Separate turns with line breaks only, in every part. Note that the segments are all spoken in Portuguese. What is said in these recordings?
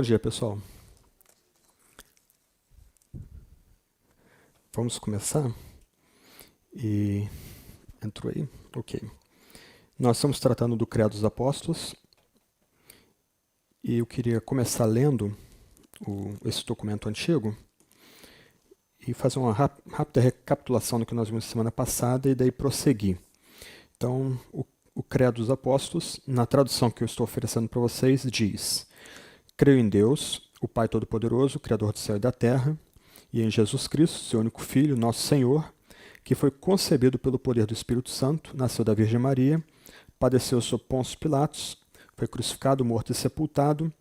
dia, pessoal. Vamos começar? E entrou aí? Ok. Nós estamos tratando do Credo dos Apóstolos e eu queria começar lendo esse documento antigo e fazer uma rápida recapitulação do que nós vimos semana passada e daí prosseguir. Então, o Credo dos Apóstolos, na tradução que eu estou oferecendo para vocês, diz: creio em Deus, o Pai Todo-Poderoso, Criador do céu e da terra, e em Jesus Cristo, seu único Filho, nosso Senhor, que foi concebido pelo poder do Espírito Santo, nasceu da Virgem Maria, padeceu sob Pôncio Pilatos, foi crucificado, morto e sepultado,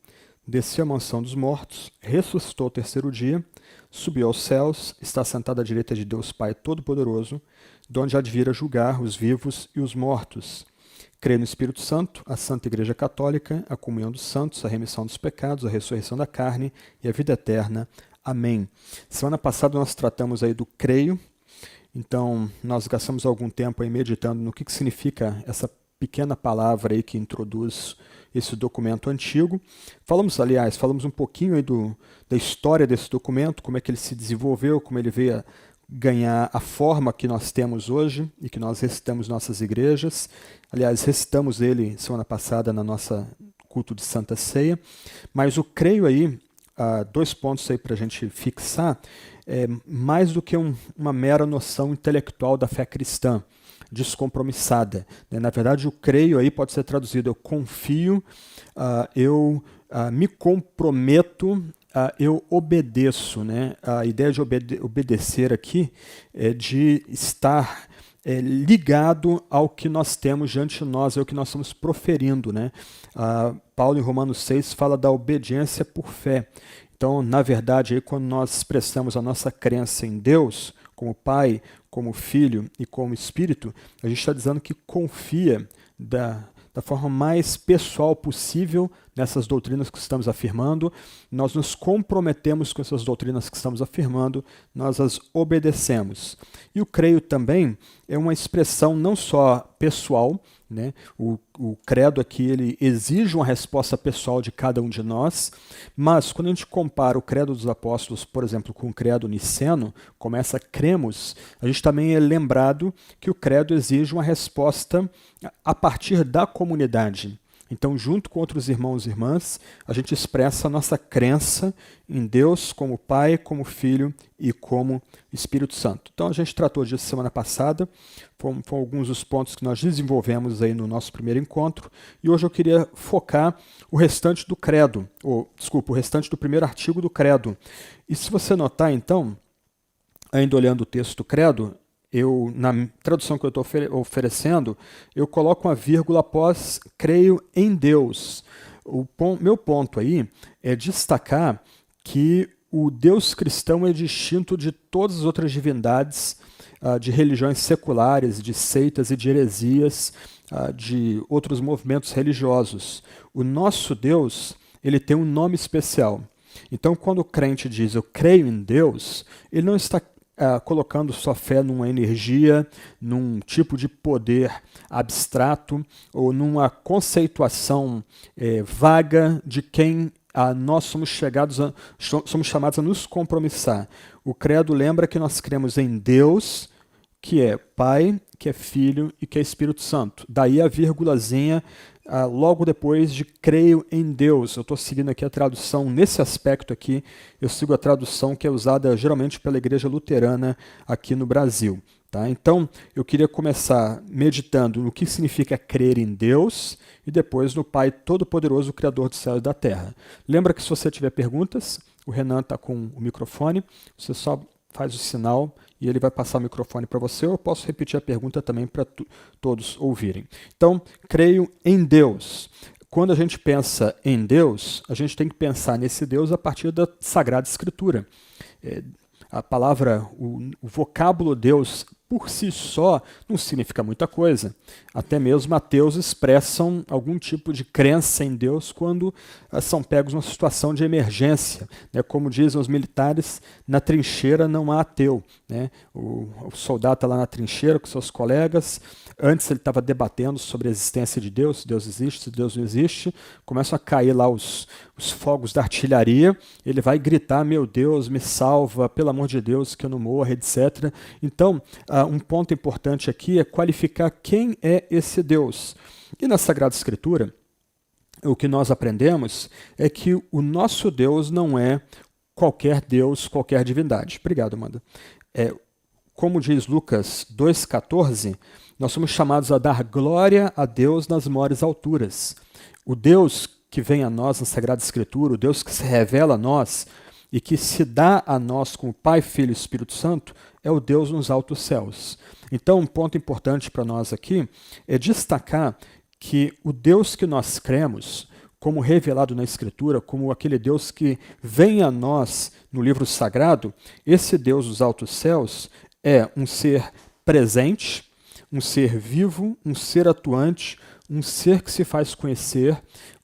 desceu à mansão dos mortos, ressuscitou ao terceiro dia, subiu aos céus, está sentado à direita de Deus Pai Todo-Poderoso, de onde há de vir a julgar os vivos e os mortos. Creio no Espírito Santo, a Santa Igreja Católica, a comunhão dos santos, a remissão dos pecados, a ressurreição da carne e a vida eterna. Amém. Semana passada nós tratamos aí do creio, então nós gastamos algum tempo aí meditando no que significa essa pequena palavra aí que introduz esse documento antigo. Falamos um pouquinho aí da história desse documento, como é que ele se desenvolveu, como ele veio a ganhar a forma que nós temos hoje e que nós recitamos nossas igrejas. Aliás, recitamos ele semana passada na nossa culto de Santa Ceia, mas o creio aí, dois pontos aí para a gente fixar, mais do que uma mera noção intelectual da fé cristã, descompromissada. Na verdade, o creio aí pode ser traduzido: eu confio, eu me comprometo, eu obedeço. Né? A ideia de obedecer aqui é de estar ligado ao que nós temos diante de nós, é o que nós estamos proferindo. Né? Paulo, em Romanos 6, fala da obediência por fé. Então, na verdade, aí, quando nós expressamos a nossa crença em Deus, como Pai, como Filho e como Espírito, a gente está dizendo que confia da forma mais pessoal possível nessas doutrinas que estamos afirmando, nós nos comprometemos com essas doutrinas que estamos afirmando, nós as obedecemos. E o creio também é uma expressão não só pessoal, né? O credo aqui ele exige uma resposta pessoal de cada um de nós, mas quando a gente compara o credo dos apóstolos, por exemplo, com o credo niceno, começa cremos, a gente também é lembrado que o credo exige uma resposta a partir da comunidade. Então, junto com outros irmãos e irmãs, a gente expressa a nossa crença em Deus como Pai, como Filho e como Espírito Santo. Então, a gente tratou disso semana passada, foram alguns dos pontos que nós desenvolvemos aí no nosso primeiro encontro, e hoje eu queria focar o restante do credo, o restante do primeiro artigo do credo. E se você notar, então, ainda olhando o texto do credo, na tradução que eu estou oferecendo, eu coloco uma vírgula após creio em Deus. Meu ponto aí é destacar que o Deus cristão é distinto de todas as outras divindades, de religiões seculares, de seitas e de heresias, de outros movimentos religiosos. O nosso Deus, ele tem um nome especial. Então, quando o crente diz eu creio em Deus, ele não está colocando sua fé numa energia, num tipo de poder abstrato ou numa conceituação vaga de quem nós somos chamados a nos compromissar. O credo lembra que nós cremos em Deus, que é Pai, que é Filho e que é Espírito Santo. Daí a vírgulazinha logo depois de creio em Deus. Eu estou seguindo aqui a tradução, nesse aspecto aqui, eu sigo a tradução que é usada geralmente pela Igreja Luterana aqui no Brasil. Tá? Então, eu queria começar meditando no que significa crer em Deus e depois no Pai Todo-Poderoso, Criador do céu e da terra. Lembra que se você tiver perguntas, o Renan está com o microfone, você só faz o sinal e ele vai passar o microfone para você, ou eu posso repetir a pergunta também para todos ouvirem. Então, creio em Deus. Quando a gente pensa em Deus, a gente tem que pensar nesse Deus a partir da Sagrada Escritura. A palavra, o vocábulo Deus por si só não significa muita coisa. Até mesmo ateus expressam algum tipo de crença em Deus quando são pegos numa situação de emergência. Né? Como dizem os militares, na trincheira não há ateu. Né? O soldado está lá na trincheira com seus colegas, antes ele estava debatendo sobre a existência de Deus, se Deus existe, se Deus não existe, começam a cair lá os fogos da artilharia, ele vai gritar, meu Deus, me salva, pelo amor de Deus, que eu não morra, etc. Então, um ponto importante aqui é qualificar quem é esse Deus. E na Sagrada Escritura, o que nós aprendemos é que o nosso Deus não é qualquer Deus, qualquer divindade. Obrigado, Amanda. Como diz Lucas 2,14, nós somos chamados a dar glória a Deus nas maiores alturas. O Deus que vem a nós na Sagrada Escritura, o Deus que se revela a nós e que se dá a nós como Pai, Filho e Espírito Santo, é o Deus nos altos céus. Então, um ponto importante para nós aqui é destacar que o Deus que nós cremos, como revelado na Escritura, como aquele Deus que vem a nós no livro sagrado, esse Deus dos altos céus é um ser presente, um ser vivo, um ser atuante, um ser que se faz conhecer,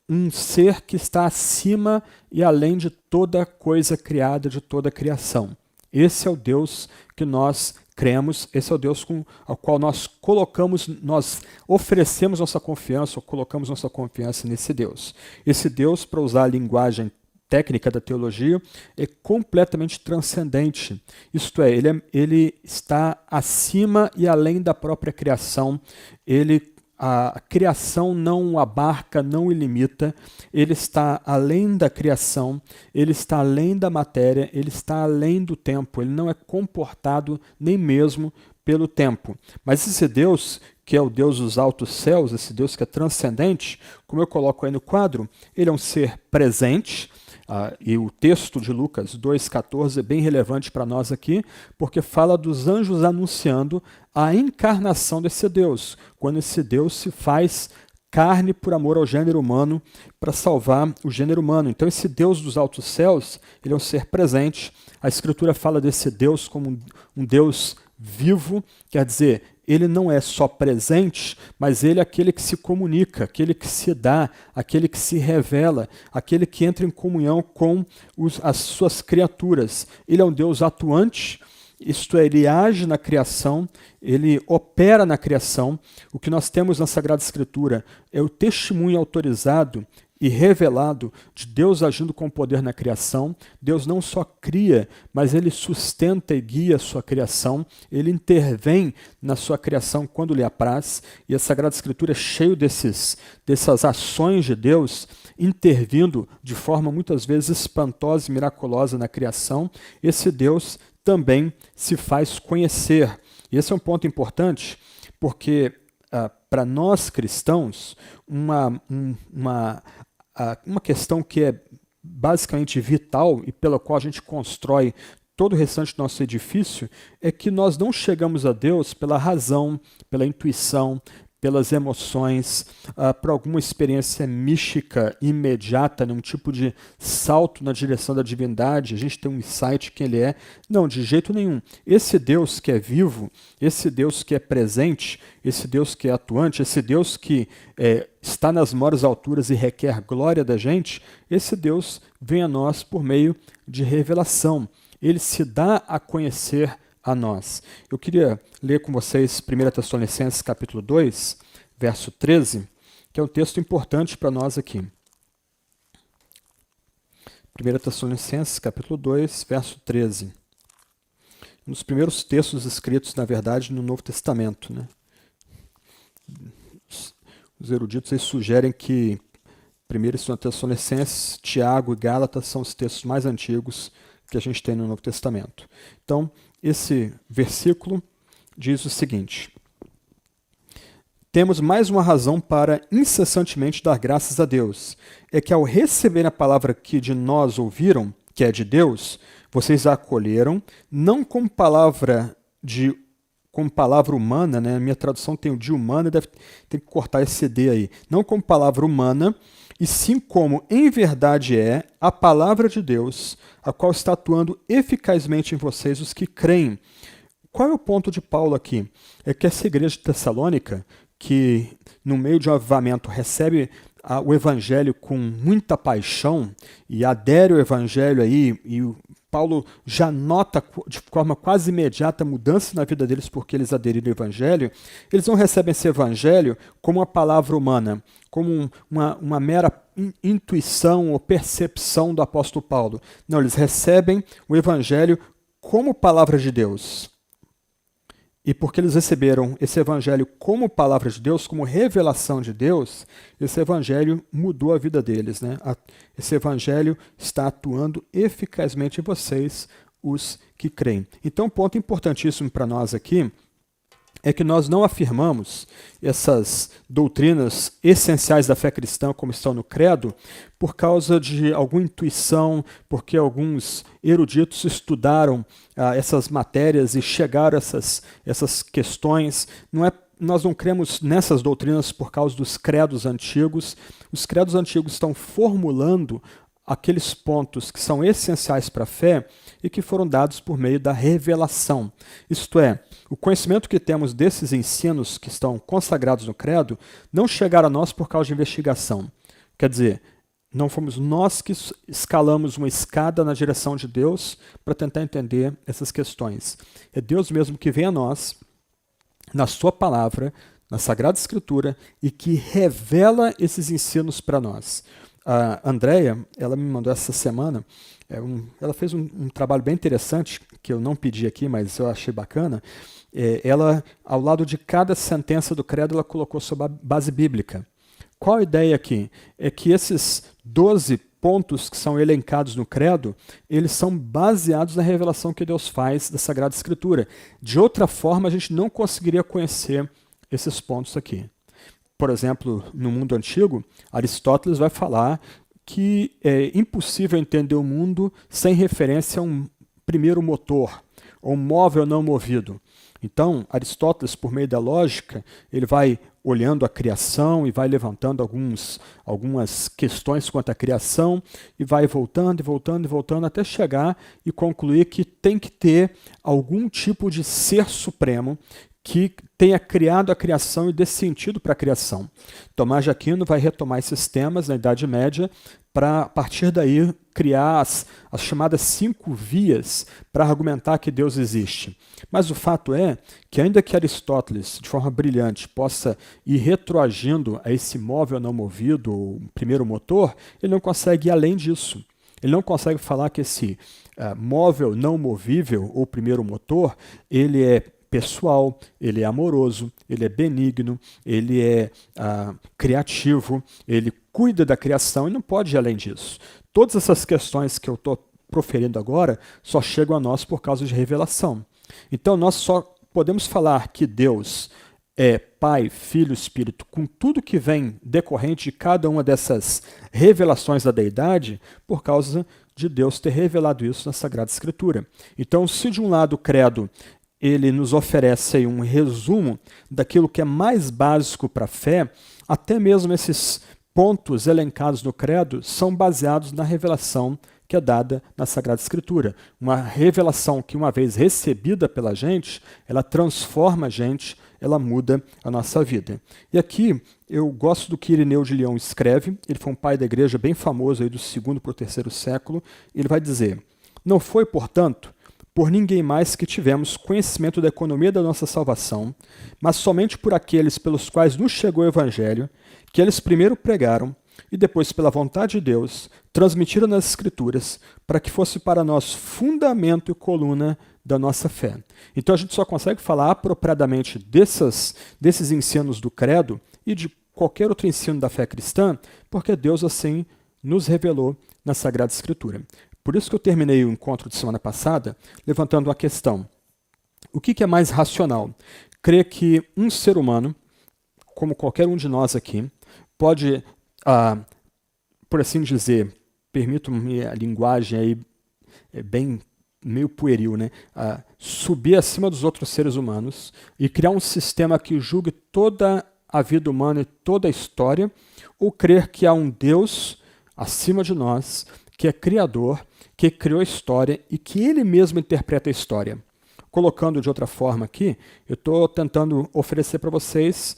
um ser que está acima e além de toda coisa criada, de toda criação. Esse é o Deus que nós cremos, esse é o Deus ao qual nós oferecemos nossa confiança, ou colocamos nossa confiança nesse Deus. Esse Deus, para usar a linguagem técnica da teologia, é completamente transcendente. Isto é, ele está acima e além da própria criação. A criação não o abarca, não o limita. Ele está além da criação, ele está além da matéria, ele está além do tempo. Ele não é comportado nem mesmo pelo tempo. Mas esse Deus, que é o Deus dos altos céus, esse Deus que é transcendente, como eu coloco aí no quadro, ele é um ser presente. E o texto de Lucas 2,14 é bem relevante para nós aqui, porque fala dos anjos anunciando a encarnação desse Deus, quando esse Deus se faz carne por amor ao gênero humano, para salvar o gênero humano. Então esse Deus dos altos céus, ele é um ser presente. A Escritura fala desse Deus como um Deus vivo, quer dizer, ele não é só presente, mas ele é aquele que se comunica, aquele que se dá, aquele que se revela, aquele que entra em comunhão com as suas criaturas. Ele é um Deus atuante, isto é, ele age na criação, ele opera na criação. O que nós temos na Sagrada Escritura é o testemunho autorizado e revelado de Deus agindo com poder na criação. Deus não só cria, mas ele sustenta e guia a sua criação, ele intervém na sua criação quando lhe apraz, e a Sagrada Escritura é cheio dessas ações de Deus intervindo de forma muitas vezes espantosa e miraculosa na criação. Esse Deus também se faz conhecer. E esse é um ponto importante, porque para nós cristãos, uma questão que é basicamente vital e pela qual a gente constrói todo o restante do nosso edifício é que nós não chegamos a Deus pela razão, pela intuição, pelas emoções, por alguma experiência mística imediata, num tipo de salto na direção da divindade, a gente tem um insight quem ele é. Não, de jeito nenhum. Esse Deus que é vivo, esse Deus que é presente, esse Deus que é atuante, esse Deus que está nas maiores alturas e requer glória da gente, esse Deus vem a nós por meio de revelação. Ele se dá a conhecer a nós. Eu queria ler com vocês 1 Tessalonicenses capítulo 2, verso 13, que é um texto importante para nós aqui. 1 Tessalonicenses capítulo 2, verso 13. Um dos primeiros textos escritos, na verdade, no Novo Testamento. Né? Os eruditos aí sugerem que 1 e 2 Tessalonicenses, Tiago e Gálatas são os textos mais antigos que a gente tem no Novo Testamento. Então, esse versículo diz o seguinte: temos mais uma razão para incessantemente dar graças a Deus, é que ao receber a palavra que de nós ouviram, que é de Deus, vocês a acolheram, não como palavra humana, né? A minha tradução tem o de humana, tem que cortar esse D aí, não como palavra humana, e sim como em verdade é a palavra de Deus, a qual está atuando eficazmente em vocês, os que creem. qual é o ponto de Paulo aqui? É que essa igreja de Tessalônica, que no meio de um avivamento recebe o evangelho com muita paixão e adere ao evangelho aí, e Paulo já nota de forma quase imediata mudança na vida deles porque eles aderiram ao evangelho, eles não recebem esse evangelho como uma palavra humana, como uma mera intuição ou percepção do apóstolo Paulo. Não, eles recebem o evangelho como palavra de Deus. E porque eles receberam esse evangelho como palavra de Deus, como revelação de Deus, esse evangelho mudou a vida deles, né? Esse evangelho está atuando eficazmente em vocês, os que creem. Então, um ponto importantíssimo para nós aqui é que nós não afirmamos essas doutrinas essenciais da fé cristã, como estão no credo, por causa de alguma intuição, porque alguns eruditos estudaram essas matérias e chegaram a essas questões. Nós não cremos nessas doutrinas por causa dos credos antigos. Os credos antigos estão formulando aqueles pontos que são essenciais para a fé e que foram dados por meio da revelação. Isto é, o conhecimento que temos desses ensinos que estão consagrados no credo não chegaram a nós por causa de investigação. Quer dizer, não fomos nós que escalamos uma escada na direção de Deus para tentar entender essas questões. É Deus mesmo que vem a nós, na sua palavra, na Sagrada Escritura, e que revela esses ensinos para nós. A Andrea, ela me mandou essa semana, ela fez um trabalho bem interessante, que eu não pedi aqui, mas eu achei bacana. Ela, ao lado de cada sentença do credo, ela colocou sua base bíblica. Qual a ideia aqui? É que esses 12 pontos que são elencados no credo, eles são baseados na revelação que Deus faz da Sagrada Escritura. De outra forma, a gente não conseguiria conhecer esses pontos aqui. Por exemplo, no mundo antigo, Aristóteles vai falar que é impossível entender o mundo sem referência a um primeiro motor, ou um móvel não movido. Então, Aristóteles, por meio da lógica, ele vai olhando a criação e vai levantando algumas questões quanto à criação e vai voltando e voltando e voltando até chegar e concluir que tem que ter algum tipo de ser supremo que tenha criado a criação e dê sentido para a criação. Tomás de Aquino vai retomar esses temas na Idade Média para, a partir daí, criar as chamadas 5 vias para argumentar que Deus existe. Mas o fato é que, ainda que Aristóteles, de forma brilhante, possa ir retroagindo a esse móvel não movido, ou primeiro motor, ele não consegue ir além disso. Ele não consegue falar que esse móvel não movível, ou primeiro motor, ele é pessoal, ele é amoroso, ele é benigno, ele é criativo, ele cuida da criação e não pode ir além disso. Todas essas questões que eu estou proferindo agora só chegam a nós por causa de revelação. Então nós só podemos falar que Deus é Pai, Filho, Espírito, com tudo que vem decorrente de cada uma dessas revelações da deidade, por causa de Deus ter revelado isso na Sagrada Escritura. Então, se de um lado o credo ele nos oferece aí um resumo daquilo que é mais básico para a fé, até mesmo esses pontos elencados no credo são baseados na revelação que é dada na Sagrada Escritura. Uma revelação que, uma vez recebida pela gente, ela transforma a gente, ela muda a nossa vida. E aqui eu gosto do que Irineu de Leão escreve, ele foi um pai da igreja bem famoso aí do 2º para o 3º século, ele vai dizer: não foi, portanto, por ninguém mais que tivemos conhecimento da economia da nossa salvação, mas somente por aqueles pelos quais nos chegou o Evangelho, que eles primeiro pregaram e depois, pela vontade de Deus, transmitiram nas Escrituras, para que fosse para nós fundamento e coluna da nossa fé. Então a gente só consegue falar apropriadamente desses ensinos do credo e de qualquer outro ensino da fé cristã, porque Deus assim nos revelou na Sagrada Escritura. Por isso que eu terminei o encontro de semana passada levantando uma questão. O que é mais racional? Crer que um ser humano, como qualquer um de nós aqui, pode, por assim dizer, permito-me a linguagem aí bem meio pueril, né? Subir acima dos outros seres humanos e criar um sistema que julgue toda a vida humana e toda a história, ou crer que há um Deus acima de nós, que é criador, que criou a história e que ele mesmo interpreta a história. colocando de outra forma aqui, eu estou tentando oferecer para vocês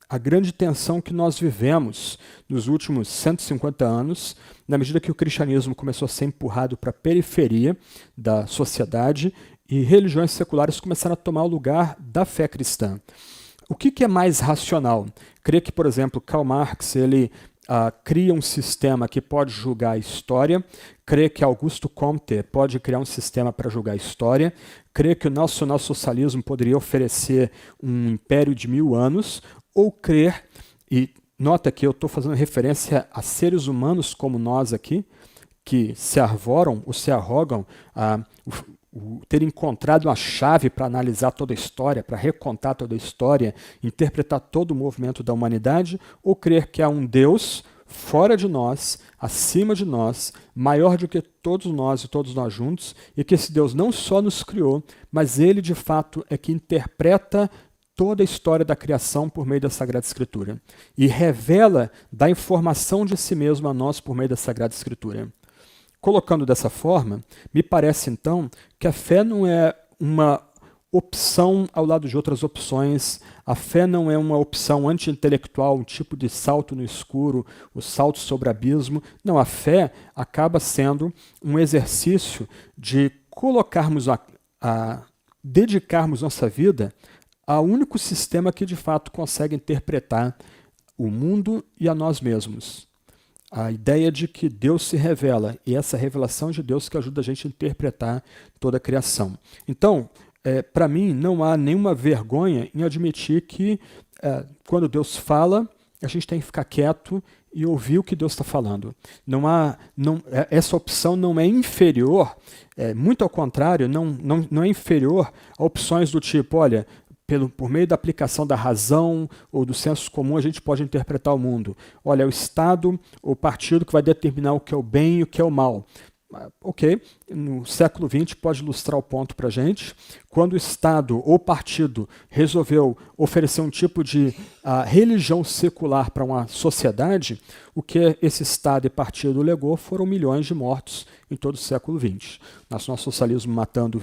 a grande tensão que nós vivemos nos últimos 150 anos, na medida que o cristianismo começou a ser empurrado para a periferia da sociedade e religiões seculares começaram a tomar o lugar da fé cristã. O que é mais racional? Crer que, por exemplo, Karl Marx ele cria um sistema que pode julgar a história, crer que Augusto Comte pode criar um sistema para julgar a história, crer que o nacionalsocialismo poderia oferecer um império de 1000 anos, ou crer, e nota que eu estou fazendo referência a seres humanos como nós aqui, que se arvoram ou se arrogam ter encontrado a chave para analisar toda a história, para recontar toda a história, interpretar todo o movimento da humanidade, ou crer que há um Deus fora de nós, acima de nós, maior do que todos nós e todos nós juntos, e que esse Deus não só nos criou, mas ele de fato é que interpreta toda a história da criação por meio da Sagrada Escritura e revela da informação de si mesmo a nós por meio da Sagrada Escritura. Colocando dessa forma, me parece então que a fé não é uma opção ao lado de outras opções, a fé não é uma opção anti-intelectual, um tipo de salto no escuro, o salto sobre o abismo. Não, a fé acaba sendo um exercício de colocarmos dedicarmos nossa vida ao único sistema que de fato consegue interpretar o mundo e a nós mesmos. A ideia de que Deus se revela, e essa revelação de Deus que ajuda a gente a interpretar toda a criação. Então, para mim, não há nenhuma vergonha em admitir que quando Deus fala, a gente tem que ficar quieto e ouvir o que Deus está falando. Essa opção não é inferior, muito ao contrário, não é inferior a opções do tipo, olha, por meio da aplicação da razão ou do senso comum, a gente pode interpretar o mundo. Olha, é o Estado ou o partido que vai determinar o que é o bem e o que é o mal. Ok, no século XX pode ilustrar o ponto para a gente. Quando o Estado ou partido resolveu oferecer um tipo de religião secular para uma sociedade, o que esse Estado e partido legou foram milhões de mortos em todo o século XX. Nacionalsocialismo matando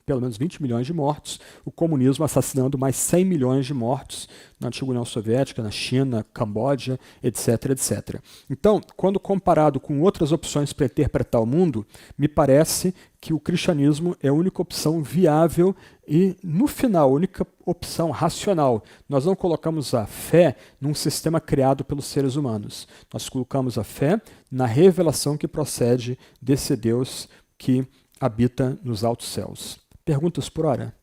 pelo menos 20 milhões de mortos, o comunismo assassinando mais 100 milhões de mortos na antiga União Soviética, na China, Camboja, etc, etc. Então, quando comparado com outras opções para interpretar o mundo, me parece que o cristianismo é a única opção viável e, no final, a única opção racional. Nós não colocamos a fé num sistema criado pelos seres humanos. Nós colocamos a fé na revelação que procede desse Deus que habita nos altos céus. Perguntas por hora?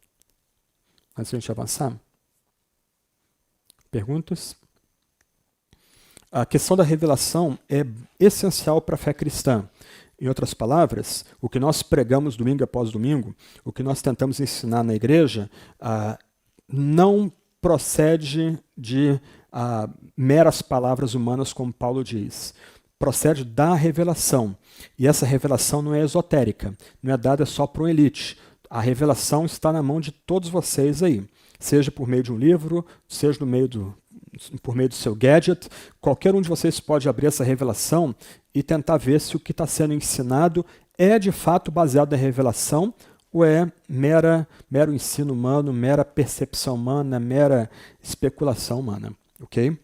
Antes de a gente avançar? Perguntas? A questão da revelação é essencial para a fé cristã. Em outras palavras, o que nós pregamos domingo após domingo, o que nós tentamos ensinar na igreja, não procede de meras palavras humanas, como Paulo diz. Procede da revelação. E essa revelação não é esotérica, não é dada só para uma elite. A revelação está na mão de todos vocês aí, seja por meio de um livro, seja por meio do seu gadget. Qualquer um de vocês pode abrir essa revelação e tentar ver se o que está sendo ensinado é de fato baseado na revelação ou é mero ensino humano, mera percepção humana, mera especulação humana. Okay?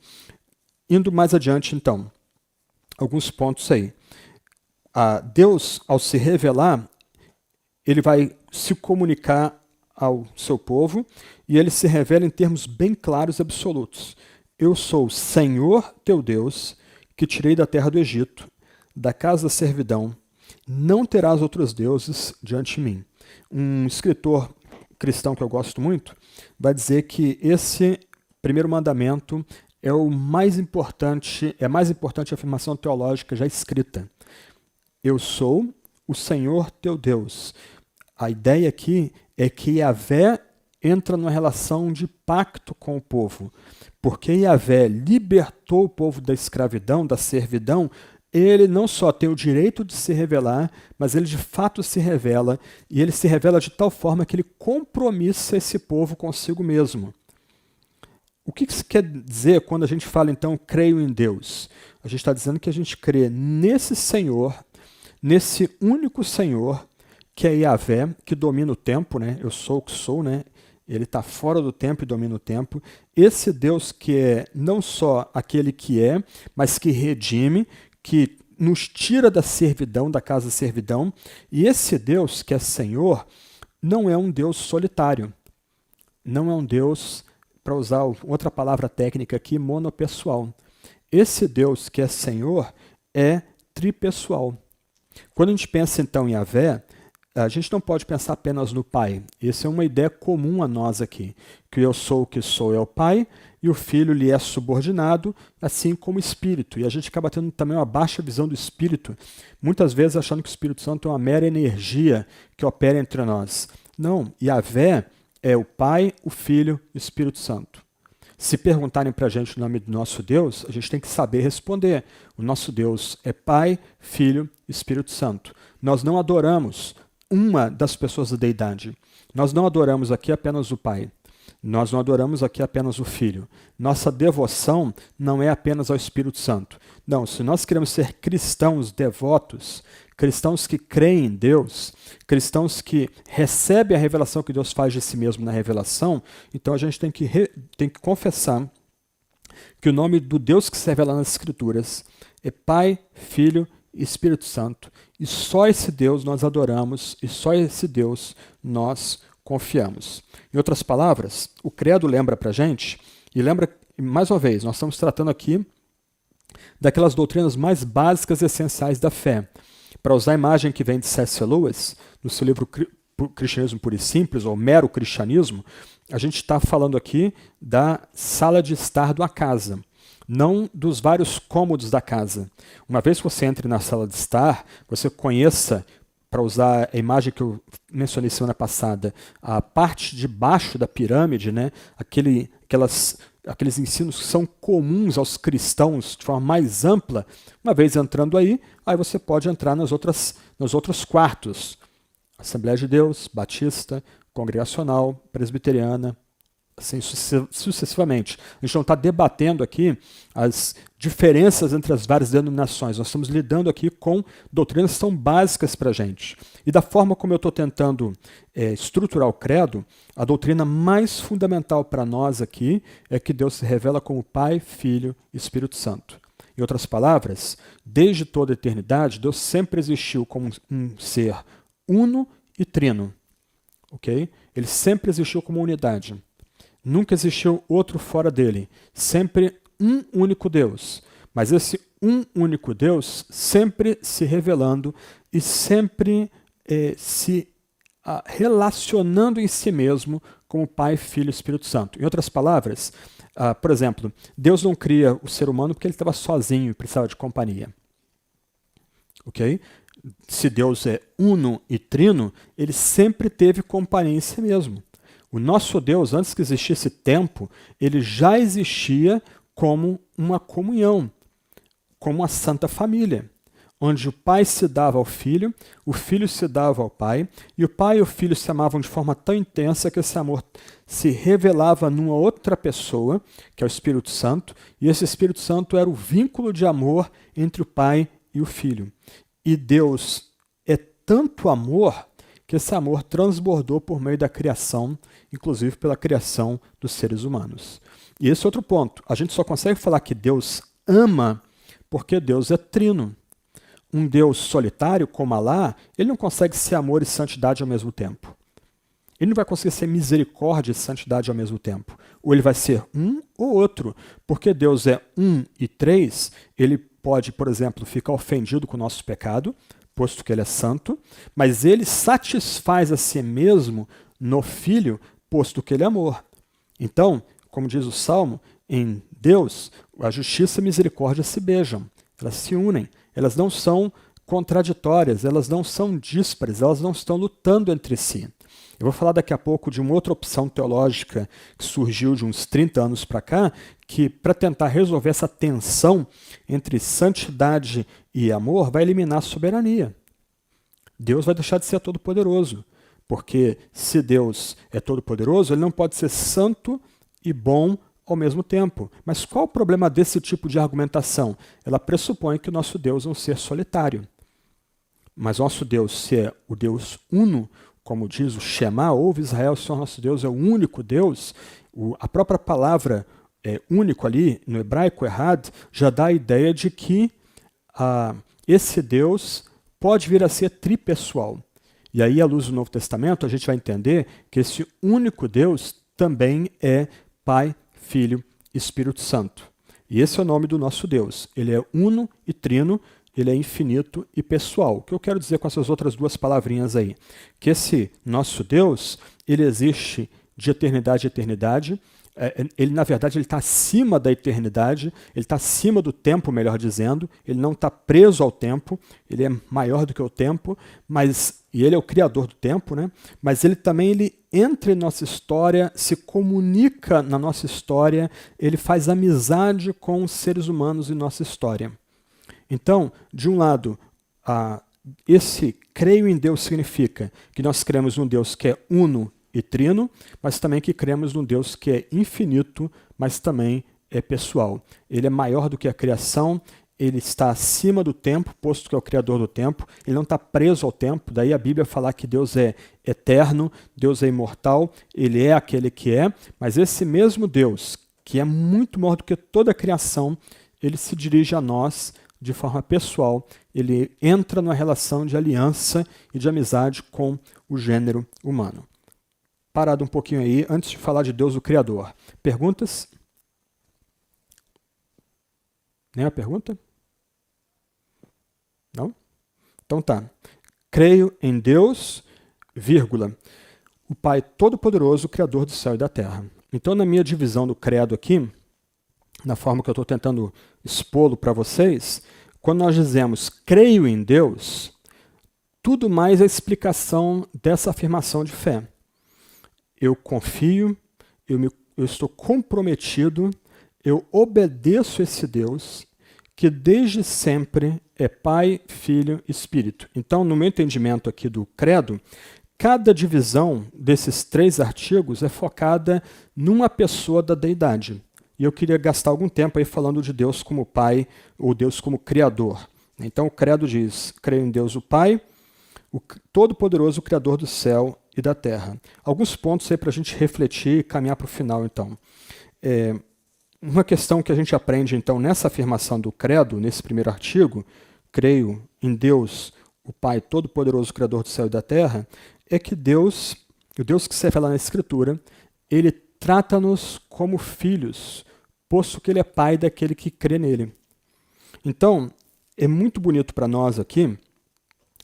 Indo mais adiante, então, alguns pontos aí. Deus, ao se revelar, ele vai se comunicar ao seu povo e ele se revela em termos bem claros e absolutos. Eu sou o Senhor teu Deus, que tirei da terra do Egito, da casa da servidão. Não terás outros deuses diante de mim. Um escritor cristão que eu gosto muito vai dizer que esse primeiro mandamento é o mais importante, é a mais importante afirmação teológica já escrita. Eu sou o Senhor teu Deus. A ideia aqui é que Yahvé entra numa relação de pacto com o povo. Porque Yahvé libertou o povo da escravidão, da servidão, ele não só tem o direito de se revelar, mas ele de fato se revela, e ele se revela de tal forma que ele compromissa esse povo consigo mesmo. O que isso quer dizer quando a gente fala, então, creio em Deus? A gente está dizendo que a gente crê nesse Senhor, nesse único Senhor, que é Yahvé, que domina o tempo, né? Eu sou o que sou, né? Ele está fora do tempo e domina o tempo. Esse Deus que é não só aquele que é, mas que redime, que nos tira da servidão, da casa da servidão. E esse Deus que é Senhor não é um Deus solitário. Não é um Deus, para usar outra palavra técnica aqui, monopessoal. Esse Deus que é Senhor é tripessoal. Quando a gente pensa então em Yahvé, a gente não pode pensar apenas no Pai. Essa é uma ideia comum a nós aqui, que eu sou o que sou é o Pai, e o Filho lhe é subordinado, assim como o Espírito. E a gente acaba tendo também uma baixa visão do Espírito, muitas vezes achando que o Espírito Santo é uma mera energia que opera entre nós. Não, Yahvé é o Pai, o Filho e o Espírito Santo. Se perguntarem para a gente o nome do nosso Deus, a gente tem que saber responder. O nosso Deus é Pai, Filho e Espírito Santo. Nós não adoramos uma das pessoas da deidade. Nós não adoramos aqui apenas o Pai. Nós não adoramos aqui apenas o Filho. Nossa devoção não é apenas ao Espírito Santo. Não, se nós queremos ser cristãos devotos, cristãos que creem em Deus, cristãos que recebem a revelação que Deus faz de si mesmo na revelação, então a gente tem que confessar que o nome do Deus que se revela nas Escrituras é Pai, Filho e Espírito Santo. E só esse Deus nós adoramos e só esse Deus nós confiamos. Em outras palavras, o credo lembra para a gente, e lembra, mais uma vez, nós estamos tratando aqui daquelas doutrinas mais básicas e essenciais da fé. Para usar a imagem que vem de C.S. Lewis, no seu livro Cristianismo Puro e Simples, ou Mero Cristianismo, a gente está falando aqui da sala de estar de uma casa, não dos vários cômodos da casa. Uma vez que você entre na sala de estar, você conheça, para usar a imagem que eu mencionei semana passada, a parte de baixo da pirâmide, né? Aqueles ensinos que são comuns aos cristãos de forma mais ampla. Uma vez entrando aí você pode entrar nos outros quartos. Assembleia de Deus, Batista, Congregacional, Presbiteriana, assim sucessivamente. A gente não está debatendo aqui as diferenças entre as várias denominações. Nós estamos lidando aqui com doutrinas que são básicas para a gente. E da forma como eu estou tentando estruturar o credo, a doutrina mais fundamental para nós aqui é que Deus se revela como Pai, Filho e Espírito Santo. Em outras palavras, desde toda a eternidade, Deus sempre existiu como um ser uno e trino. Okay? Ele sempre existiu como unidade. Nunca existiu outro fora dele. Sempre um único Deus. Mas esse um único Deus sempre se revelando e sempre se relacionando em si mesmo como Pai, Filho e Espírito Santo. Em outras palavras, por exemplo, Deus não cria o ser humano porque ele estava sozinho e precisava de companhia. Ok? Se Deus é uno e trino, ele sempre teve companhia em si mesmo. O nosso Deus, antes que existisse tempo, ele já existia como uma comunhão, como uma santa família, onde o Pai se dava ao Filho, o Filho se dava ao Pai, e o Pai e o Filho se amavam de forma tão intensa que esse amor se revelava numa outra pessoa, que é o Espírito Santo, e esse Espírito Santo era o vínculo de amor entre o Pai e o Filho. E Deus é tanto amor que esse amor transbordou por meio da criação, inclusive pela criação dos seres humanos. E esse é outro ponto. A gente só consegue falar que Deus ama porque Deus é trino. Um Deus solitário, como Alá, ele não consegue ser amor e santidade ao mesmo tempo. Ele não vai conseguir ser misericórdia e santidade ao mesmo tempo. Ou ele vai ser um ou outro. Porque Deus é um e três, ele pode, por exemplo, ficar ofendido com o nosso pecado, posto que ele é santo, mas ele satisfaz a si mesmo no Filho, posto que ele é amor. Então, como diz o Salmo, em Deus, a justiça e a misericórdia se beijam, elas se unem, elas não são contraditórias, elas não são díspares, elas não estão lutando entre si. Eu vou falar daqui a pouco de uma outra opção teológica que surgiu de uns 30 anos para cá, que para tentar resolver essa tensão entre santidade e amor, vai eliminar a soberania. Deus vai deixar de ser todo-poderoso, porque se Deus é todo-poderoso, ele não pode ser santo e bom ao mesmo tempo. Mas qual o problema desse tipo de argumentação? Ela pressupõe que o nosso Deus é um ser solitário. Mas nosso Deus, se é o Deus uno, como diz o Shema, ouve Israel, o Senhor nosso Deus é o único Deus, a própria palavra único ali, no hebraico errado, já dá a ideia de que esse Deus pode vir a ser tripessoal. E aí, à luz do Novo Testamento, a gente vai entender que esse único Deus também é Pai, Filho e Espírito Santo. E esse é o nome do nosso Deus. Ele é uno e trino, ele é infinito e pessoal. O que eu quero dizer com essas outras duas palavrinhas aí? Que esse nosso Deus, ele existe de eternidade a eternidade. Ele, na verdade, ele está acima da eternidade, ele está acima do tempo, melhor dizendo, ele não está preso ao tempo, ele é maior do que o tempo, e ele é o criador do tempo, né? Mas ele também entra em nossa história, se comunica na nossa história, ele faz amizade com os seres humanos em nossa história. Então, de um lado, esse creio em Deus significa que nós cremos num Deus que é uno e trino, mas também que cremos num Deus que é infinito, mas também é pessoal. Ele é maior do que a criação, ele está acima do tempo, posto que é o criador do tempo, ele não está preso ao tempo, daí a Bíblia falar que Deus é eterno, Deus é imortal, ele é aquele que é, mas esse mesmo Deus, que é muito maior do que toda a criação, ele se dirige a nós de forma pessoal, ele entra numa relação de aliança e de amizade com o gênero humano. Parado um pouquinho aí, antes de falar de Deus, o Criador. Perguntas? Nenhuma pergunta? Não? Então tá. Creio em Deus, vírgula, o Pai Todo-Poderoso, Criador do céu e da terra. Então, na minha divisão do credo aqui, na forma que eu estou tentando expô-lo para vocês, quando nós dizemos creio em Deus, tudo mais é explicação dessa afirmação de fé. Eu confio, eu estou comprometido, eu obedeço esse Deus que desde sempre é Pai, Filho e Espírito. Então, no meu entendimento aqui do credo, cada divisão desses 3 artigos é focada numa pessoa da deidade. E eu queria gastar algum tempo aí falando de Deus como Pai ou Deus como Criador. Então, o credo diz, creio em Deus o Pai, o Todo-Poderoso, Criador do céu e da terra. Alguns pontos aí para a gente refletir e caminhar para o final, então. Uma questão que a gente aprende, então, nessa afirmação do credo, nesse primeiro artigo, creio em Deus, o Pai Todo-Poderoso, Criador do céu e da terra, é que Deus, o Deus que se revela na Escritura, ele trata-nos como filhos, posto que ele é Pai daquele que crê nele. Então, é muito bonito para nós aqui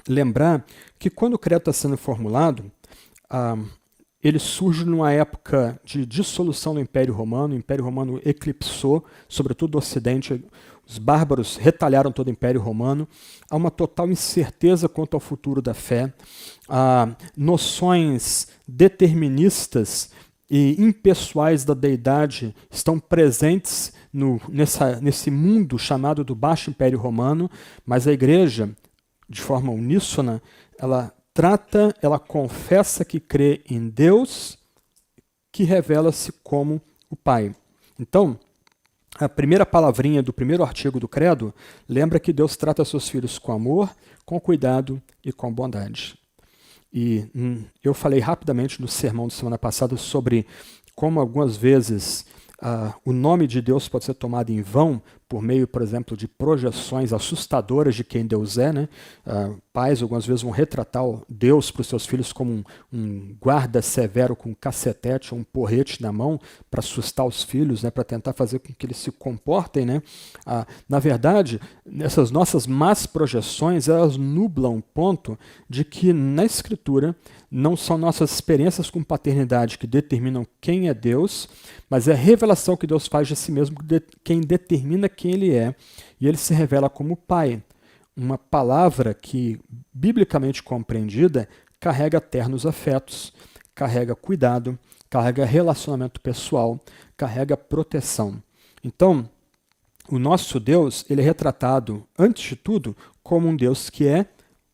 lembrar que quando o credo está sendo formulado, ele surge numa época de dissolução do Império Romano. O Império Romano eclipsou, sobretudo o Ocidente. Os bárbaros retalharam todo o Império Romano. Há uma total incerteza quanto ao futuro da fé. Noções deterministas e impessoais da deidade estão presentes nesse mundo chamado do Baixo Império Romano, mas a Igreja, de forma uníssona, ela confessa que crê em Deus, que revela-se como o Pai. Então, a primeira palavrinha do primeiro artigo do credo lembra que Deus trata seus filhos com amor, com cuidado e com bondade. E eu falei rapidamente no sermão da semana passada sobre como algumas vezes o nome de Deus pode ser tomado em vão por meio, por exemplo, de projeções assustadoras de quem Deus é, né? Pais algumas vezes vão retratar Deus para os seus filhos como um guarda severo com um cacetete ou um porrete na mão para assustar os filhos, né? Para tentar fazer com que eles se comportem, né? Na verdade, essas nossas más projeções, elas nublam o ponto de que na Escritura não são nossas experiências com paternidade que determinam quem é Deus, mas é a revelação que Deus faz de si mesmo quem determina quem Ele é. E Ele se revela como Pai. Uma palavra que, biblicamente compreendida, carrega ternos afetos, carrega cuidado, carrega relacionamento pessoal, carrega proteção. Então, o nosso Deus, ele é retratado, antes de tudo, como um Deus que é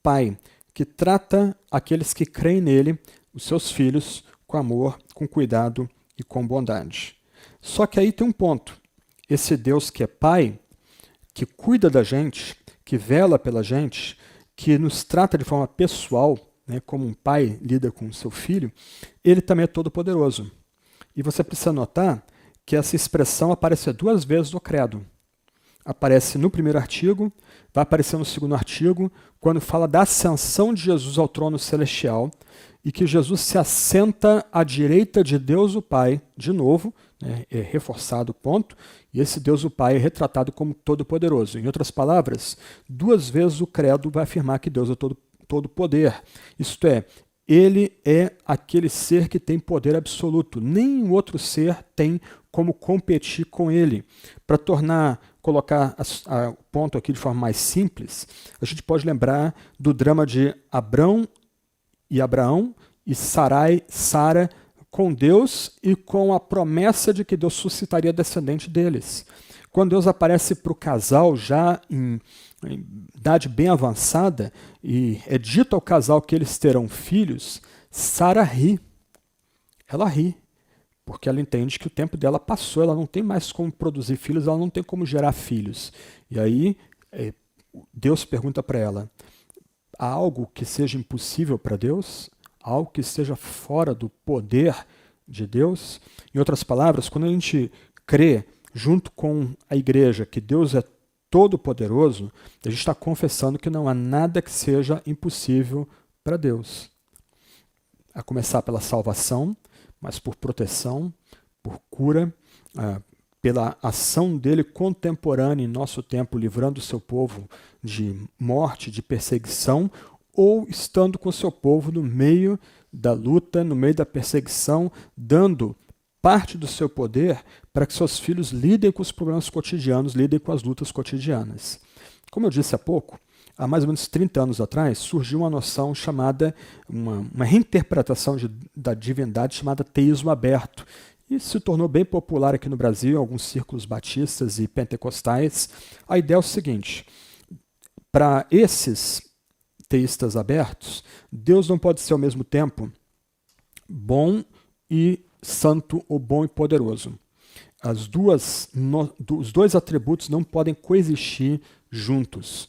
Pai, que trata aqueles que creem nele, os seus filhos, com amor, com cuidado e com bondade. Só que aí tem um ponto. Esse Deus que é Pai, que cuida da gente, que vela pela gente, que nos trata de forma pessoal, né, como um pai lida com o seu filho, ele também é todo-poderoso. E você precisa notar que essa expressão aparece 2 vezes no credo. Aparece no primeiro artigo, vai aparecer no segundo artigo, quando fala da ascensão de Jesus ao trono celestial, e que Jesus se assenta à direita de Deus o Pai, de novo, né, é reforçado o ponto, e esse Deus o Pai é retratado como todo-poderoso. Em outras palavras, 2 vezes o credo vai afirmar que Deus é todo poder. Isto é, ele é aquele ser que tem poder absoluto. Nenhum outro ser tem como competir com ele. Para colocar o ponto aqui de forma mais simples, a gente pode lembrar do drama de Abraão e Sara com Deus e com a promessa de que Deus suscitaria descendente deles. Quando Deus aparece para o casal já em idade bem avançada e é dito ao casal que eles terão filhos, Sara ri. Ela ri, porque ela entende que o tempo dela passou, ela não tem mais como produzir filhos, ela não tem como gerar filhos. E aí Deus pergunta para ela, há algo que seja impossível para Deus? Algo que esteja fora do poder de Deus? Em outras palavras, quando a gente crê junto com a igreja que Deus é todo-poderoso, a gente está confessando que não há nada que seja impossível para Deus. A começar pela salvação, mas por proteção, por cura, pela ação dele contemporânea em nosso tempo, livrando o seu povo de morte, de perseguição, ou estando com o seu povo no meio da luta, no meio da perseguição, dando parte do seu poder para que seus filhos lidem com os problemas cotidianos, lidem com as lutas cotidianas. Como eu disse há pouco, há mais ou menos 30 anos atrás, surgiu uma noção chamada, uma reinterpretação da divindade chamada teísmo aberto, e se tornou bem popular aqui no Brasil, em alguns círculos batistas e pentecostais. A ideia é o seguinte, para esses teístas abertos, Deus não pode ser ao mesmo tempo bom e santo ou bom e poderoso. Os dois atributos não podem coexistir juntos.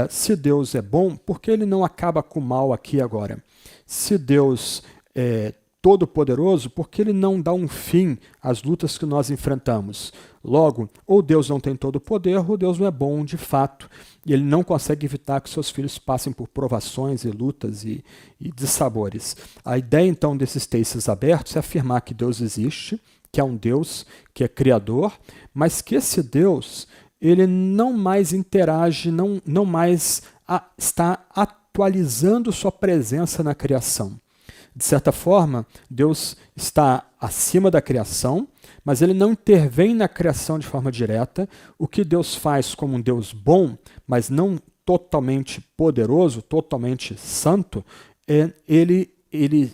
Se Deus é bom, por que ele não acaba com o mal aqui e agora? Se Deus é todo-poderoso, por que ele não dá um fim às lutas que nós enfrentamos? Logo, ou Deus não tem todo o poder, ou Deus não é bom de fato, e ele não consegue evitar que seus filhos passem por provações e lutas e dissabores. A ideia, então, desses textos abertos é afirmar que Deus existe, que é um Deus que é criador, mas que esse Deus ele não mais interage, não mais está atualizando sua presença na criação. De certa forma, Deus está acima da criação, mas ele não intervém na criação de forma direta. O que Deus faz como um Deus bom, mas não totalmente poderoso, totalmente santo, ele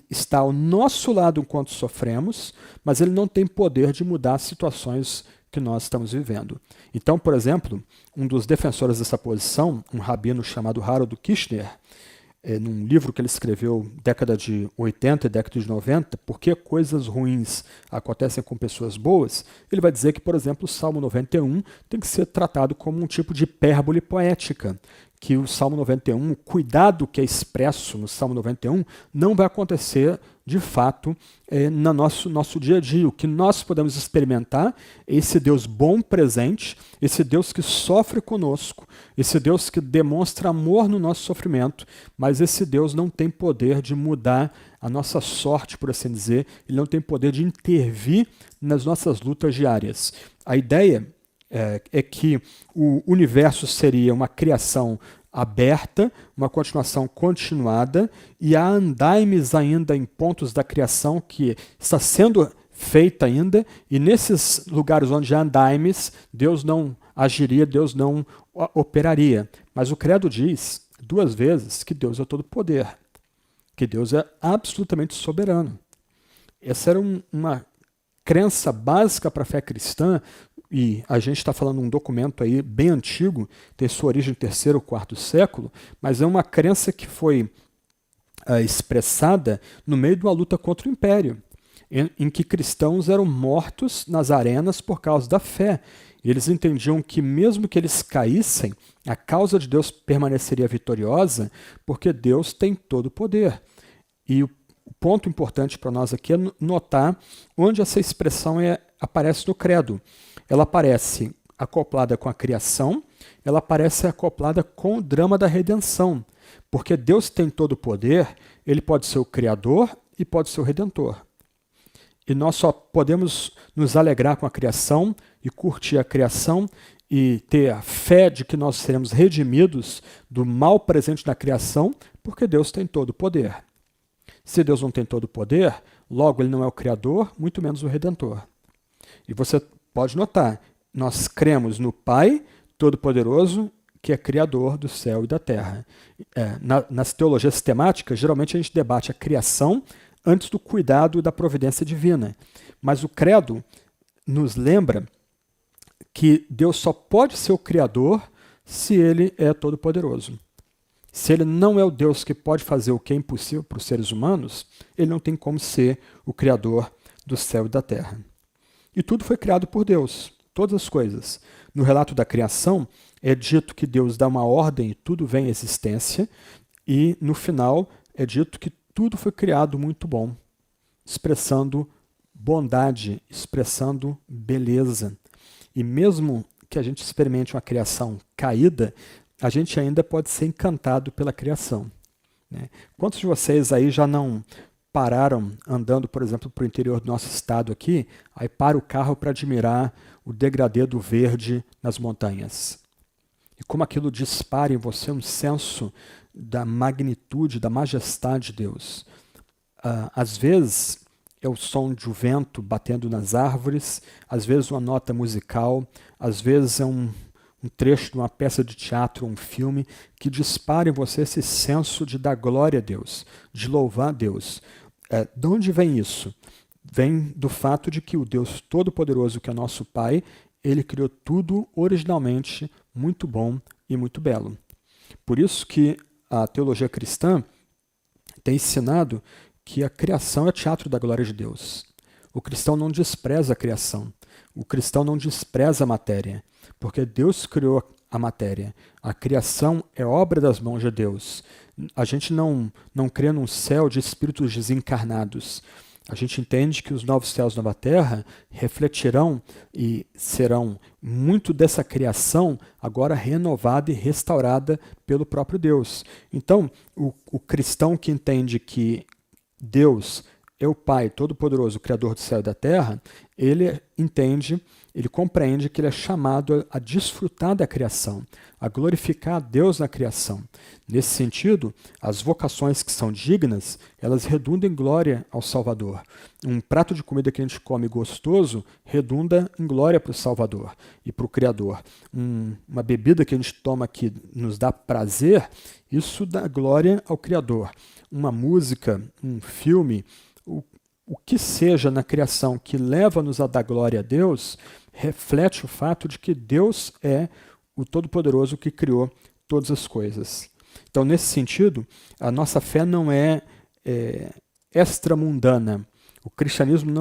está ao nosso lado enquanto sofremos, mas ele não tem poder de mudar as situações que nós estamos vivendo. Então, por exemplo, um dos defensores dessa posição, um rabino chamado Harold Kushner, num livro que ele escreveu década de 80 e década de 90, Por que coisas ruins acontecem com pessoas boas, ele vai dizer que, por exemplo, o Salmo 91 tem que ser tratado como um tipo de hipérbole poética, que o Salmo 91, o cuidado que é expresso no Salmo 91, não vai acontecer de fato no nosso dia a dia. O que nós podemos experimentar é esse Deus bom presente, esse Deus que sofre conosco, esse Deus que demonstra amor no nosso sofrimento, mas esse Deus não tem poder de mudar a nossa sorte, por assim dizer, ele não tem poder de intervir nas nossas lutas diárias. A ideia é que o universo seria uma criação aberta, uma continuação continuada, e há andaimes ainda em pontos da criação que está sendo feita ainda, e nesses lugares onde há andaimes, Deus não agiria, Deus não operaria. Mas o credo diz 2 vezes que Deus é todo poder, que Deus é absolutamente soberano. Essa era uma crença básica para a fé cristã, e a gente está falando de um documento aí bem antigo, tem sua origem no 3º ou 4º século, mas é uma crença que foi expressada no meio de uma luta contra o Império, em que cristãos eram mortos nas arenas por causa da fé. E eles entendiam que mesmo que eles caíssem, a causa de Deus permaneceria vitoriosa, porque Deus tem todo o poder. E o ponto importante para nós aqui é notar onde essa expressão aparece no credo. Ela aparece acoplada com a criação, ela aparece acoplada com o drama da redenção. Porque Deus tem todo o poder, ele pode ser o Criador e pode ser o Redentor. E nós só podemos nos alegrar com a criação e curtir a criação e ter a fé de que nós seremos redimidos do mal presente na criação, porque Deus tem todo o poder. Se Deus não tem todo o poder, logo ele não é o Criador, muito menos o Redentor. E você pode notar, nós cremos no Pai Todo-Poderoso, que é Criador do céu e da terra. Nas teologias sistemáticas, geralmente a gente debate a criação antes do cuidado e da providência divina. Mas o credo nos lembra que Deus só pode ser o Criador se ele é todo-poderoso. Se ele não é o Deus que pode fazer o que é impossível para os seres humanos, ele não tem como ser o Criador do céu e da terra. E tudo foi criado por Deus, todas as coisas. No relato da criação, é dito que Deus dá uma ordem e tudo vem à existência, e no final é dito que tudo foi criado muito bom, expressando bondade, expressando beleza. E mesmo que a gente experimente uma criação caída, a gente ainda pode ser encantado pela criação. Né? Quantos de vocês aí já não pararam andando, por exemplo, para o interior do nosso estado aqui, aí para o carro para admirar o degradê do verde nas montanhas? E como aquilo dispara em você um senso da magnitude, da majestade de Deus. Às vezes é o som de um vento batendo nas árvores, às vezes uma nota musical, às vezes é um trecho de uma peça de teatro, um filme, que dispara em você esse senso de dar glória a Deus, de louvar a Deus. De onde vem isso? Vem do fato de que o Deus Todo-Poderoso, que é nosso Pai, ele criou tudo originalmente muito bom e muito belo. Por isso que a teologia cristã tem ensinado que a criação é teatro da glória de Deus. O cristão não despreza a criação. O cristão não despreza a matéria, porque Deus criou a matéria. A criação é obra das mãos de Deus. A gente não crê num céu de espíritos desencarnados. A gente entende que os novos céus e nova terra refletirão e serão muito dessa criação agora renovada e restaurada pelo próprio Deus. Então, o cristão que entende que Deus é o Pai Todo-Poderoso, o Criador do céu e da terra, ele entende, ele compreende que ele é chamado a desfrutar da criação, a glorificar a Deus na criação. Nesse sentido, as vocações que são dignas, elas redundam em glória ao Salvador. Um prato de comida que a gente come gostoso redunda em glória para o Salvador e para o Criador. Uma bebida que a gente toma que nos dá prazer, isso dá glória ao Criador. Uma música, um filme, o que seja na criação que leva-nos a dar glória a Deus, reflete o fato de que Deus é o Todo-Poderoso que criou todas as coisas. Então, nesse sentido, a nossa fé não é extramundana. O cristianismo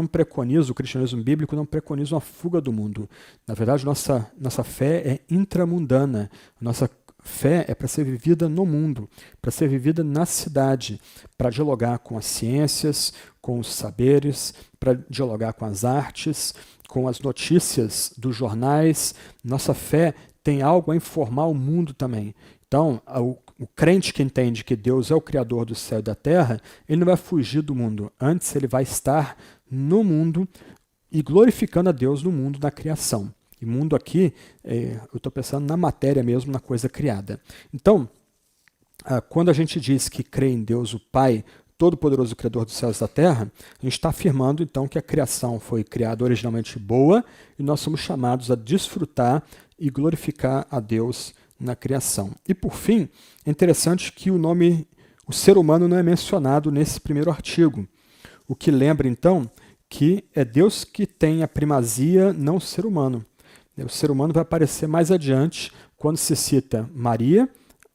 bíblico não preconiza uma fuga do mundo. Na verdade, nossa fé é intramundana. Nossa fé é para ser vivida no mundo, para ser vivida na cidade, para dialogar com as ciências, com os saberes, para dialogar com as artes, com as notícias dos jornais. Nossa fé tem algo a informar o mundo também. Então, o crente que entende que Deus é o Criador do céu e da terra, ele não vai fugir do mundo. Antes, ele vai estar no mundo e glorificando a Deus no mundo da criação. E mundo aqui, eu estou pensando na matéria mesmo, na coisa criada. Então, quando a gente diz que crê em Deus, o Pai Todo-Poderoso, Criador dos céus e da terra, a gente está afirmando então que a criação foi criada originalmente boa e nós somos chamados a desfrutar e glorificar a Deus na criação. E por fim, é interessante que o ser humano não é mencionado nesse primeiro artigo, o que lembra então que é Deus que tem a primazia, não o ser humano. O ser humano vai aparecer mais adiante quando se cita Maria,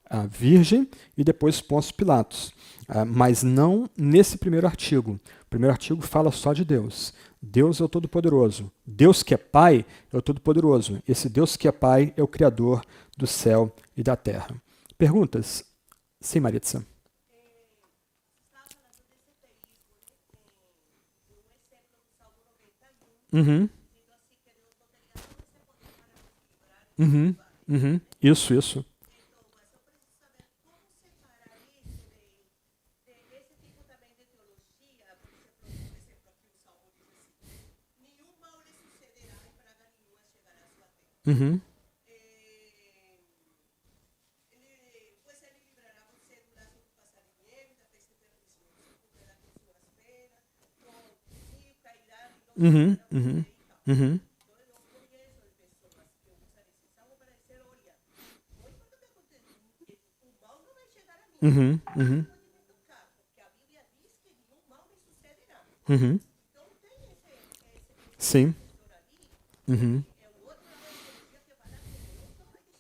a Virgem, e depois Pôncio Pilatos. Mas não nesse primeiro artigo. O primeiro artigo fala só de Deus. Deus é o Todo-Poderoso. Deus que é Pai é o Todo-Poderoso. Esse Deus que é Pai é o Criador do céu e da terra. Perguntas? Sim, Maritza. Uhum. Uhum. Uhum. Isso. Uhum. Uhum. Uhum. Uhum. Uhum. Uhum. Uhum. Sim. Uhum.